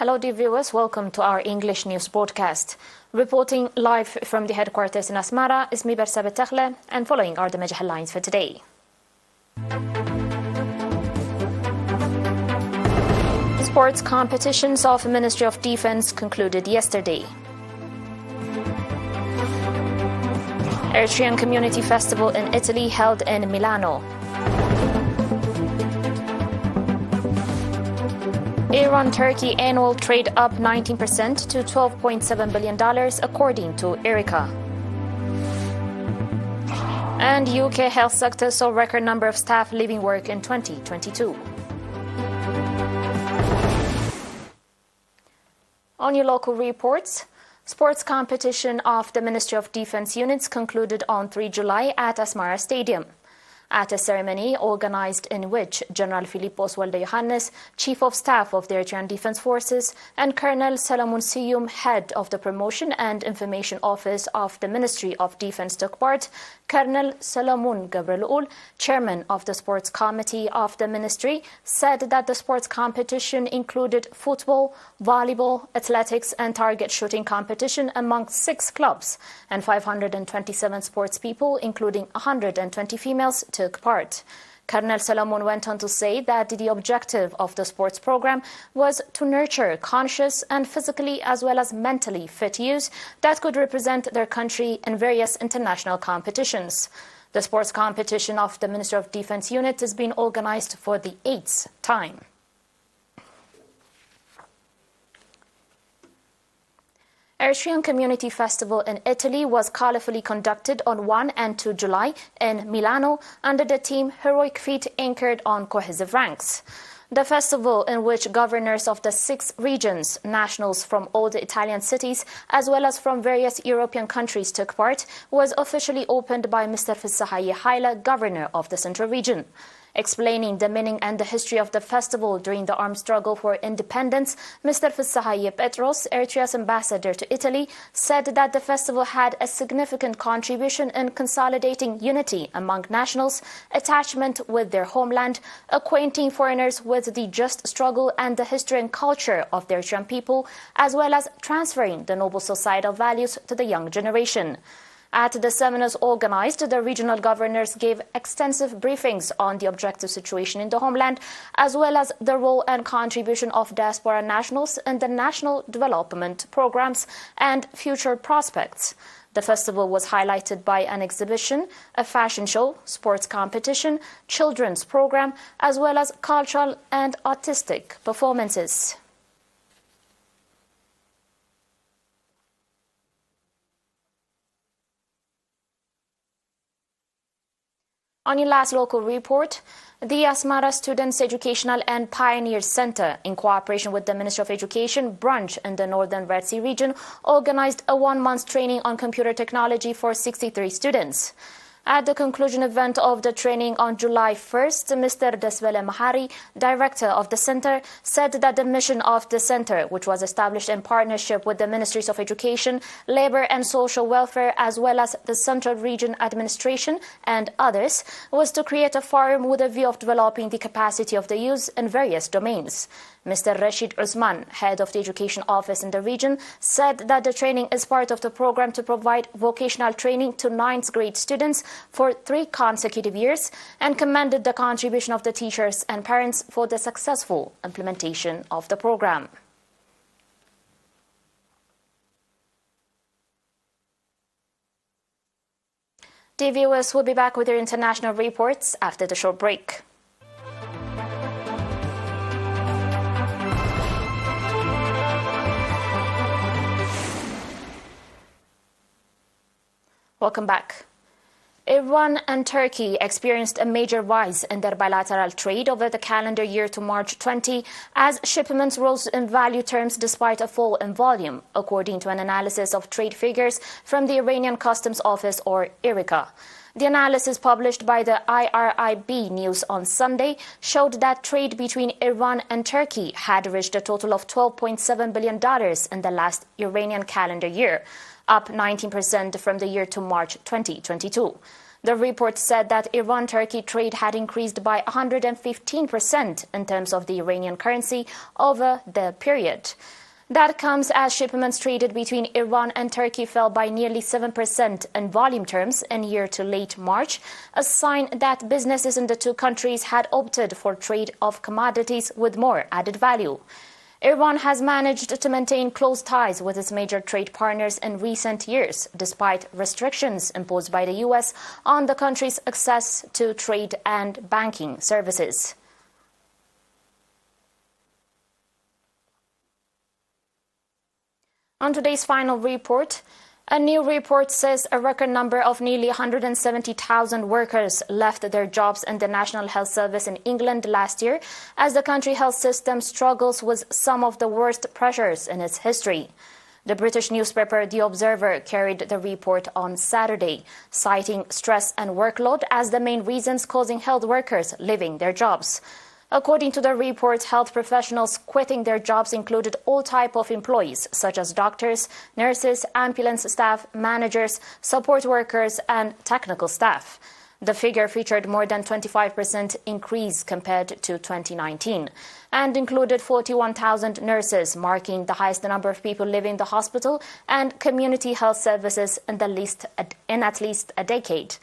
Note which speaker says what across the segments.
Speaker 1: Hello dear viewers, welcome to our English news broadcast. Reporting live from the headquarters in Asmara is me Bersa Betakhle, and following are the major headlines for today. Sports competitions of the Ministry of Defense concluded yesterday. Eritrean Community Festival in Italy held in Milano. Iran-Turkey annual trade up 19% to $12.7 billion according to ERi-TV. And UK health sector saw record number of staff leaving work in 2022. On your local reports, sports competition of the Ministry of Defense units concluded on 3 July at Asmara Stadium. At a ceremony organized in which General Philippos Walde Yohannes, Chief of Staff of the Eritrean Defense Forces, and Colonel Solomon Siyum, Head of the Promotion and Information Office of the Ministry of Defense, took part, Colonel Solomon Gabrielul, Chairman of the Sports Committee of the Ministry, said that the sports competition included football, volleyball, athletics and target shooting competition among 6 clubs, and 527 sports people, including 120 females, took part. Colonel Solomon went on to say that the objective of the sports program was to nurture conscious and physically as well as mentally fit youth that could represent their country in various international competitions. The sports competition of the Ministry of Defense unit is being organized for the 8th time. Eritrean Community Festival in Italy was colourfully conducted on 1 and 2 July in Milano under the theme Heroic Feat anchored on cohesive ranks. The festival, in which governors of the 6 regions, nationals from all the Italian cities, as well as from various European countries took part, was officially opened by Mr. Fissahaye Haile, governor of the Central Region. Explaining the meaning and the history of the festival during the armed struggle for independence, Mr. Fissahaye Petros, Eritrea's ambassador to Italy, said that the festival had a significant contribution in consolidating unity among nationals, attachment with their homeland, acquainting foreigners with the just struggle and the history and culture of the Eritrean people, as well as transferring the noble societal values to the young generation. At the seminars organized, the regional governors gave extensive briefings on the objective situation in the homeland, as well as the role and contribution of diaspora nationals in the national development programs and future prospects. The festival was highlighted by an exhibition, a fashion show, sports competition, children's program, as well as cultural and artistic performances. On your last local report, the Asmara Students Educational and Pioneer Center, in cooperation with the Ministry of Education branch in the Northern Red Sea region, organized a 1-month training on computer technology for 63 students. At the conclusion event of the training on July 1st, Mr. Desvele Mahari, director of the center, said that the mission of the center, which was established in partnership with the Ministries of Education, Labor and Social Welfare, as well as the Central Region Administration and others, was to create a forum with a view of developing the capacity of the youth in various domains. Mr. Rashid Usman, head of the education office in the region, said that the training is part of the program to provide vocational training to 9th grade students for 3 consecutive years, and commended the contribution of the teachers and parents for the successful implementation of the program. Dear viewers, we'll be back with your international reports after the short break. Welcome back. Iran and Turkey experienced a major rise in their bilateral trade over the calendar year to March 20 as shipments rose in value terms despite a fall in volume, according to an analysis of trade figures from the Iranian Customs Office, or ERi-TV. The analysis published by the ERi-TV news on Sunday showed that trade between Iran and Turkey had reached a total of $12.7 billion in the last Iranian calendar year, up 19% from the year to March 2022. The report said that Iran-Turkey trade had increased by 115% in terms of the Iranian currency over the period. That comes as shipments traded between Iran and Turkey fell by nearly 7% in volume terms in year to late March, a sign that businesses in the two countries had opted for trade of commodities with more added value. Iran has managed to maintain close ties with its major trade partners in recent years, despite restrictions imposed by the U.S. on the country's access to trade and banking services. On today's final report, a new report says a record number of nearly 170,000 workers left their jobs in the National Health Service in England last year as the country health system struggles with some of the worst pressures in its history. The British newspaper The Observer carried the report on Saturday, citing stress and workload as the main reasons causing health workers leaving their jobs. According to the report, health professionals quitting their jobs included all types of employees, such as doctors, nurses, ambulance staff, managers, support workers, and technical staff. The figure featured more than 25% increase compared to 2019 and included 41,000 nurses, marking the highest number of people leaving the hospital and community health services in at least a decade.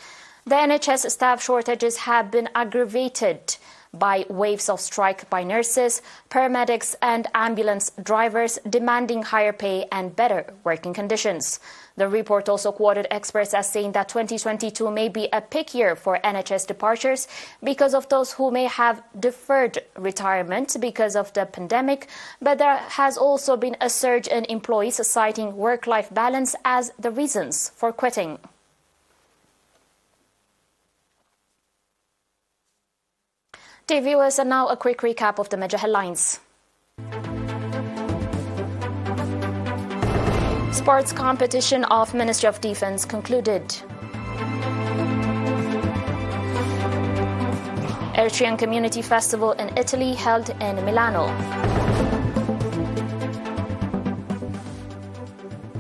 Speaker 1: The NHS staff shortages have been aggravated by waves of strike by nurses, paramedics and ambulance drivers demanding higher pay and better working conditions. The report also quoted experts as saying that 2022 may be a peak year for NHS departures because of those who may have deferred retirement because of the pandemic, but there has also been a surge in employees citing work-life balance as the reasons for quitting. Dear viewers, and now a quick recap of the major headlines. Sports competition of Ministry of Defense concluded. Eritrean Community Festival in Italy held in Milano.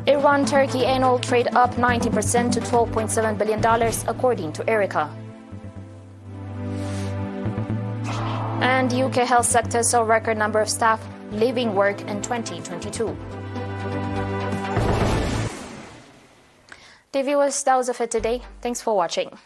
Speaker 1: Iran-Turkey annual trade up 90% to $12.7 billion according to ERi-TV. And UK health sector saw a record number of staff leaving work in 2022. Dear viewers, that was it for today. Thanks for watching.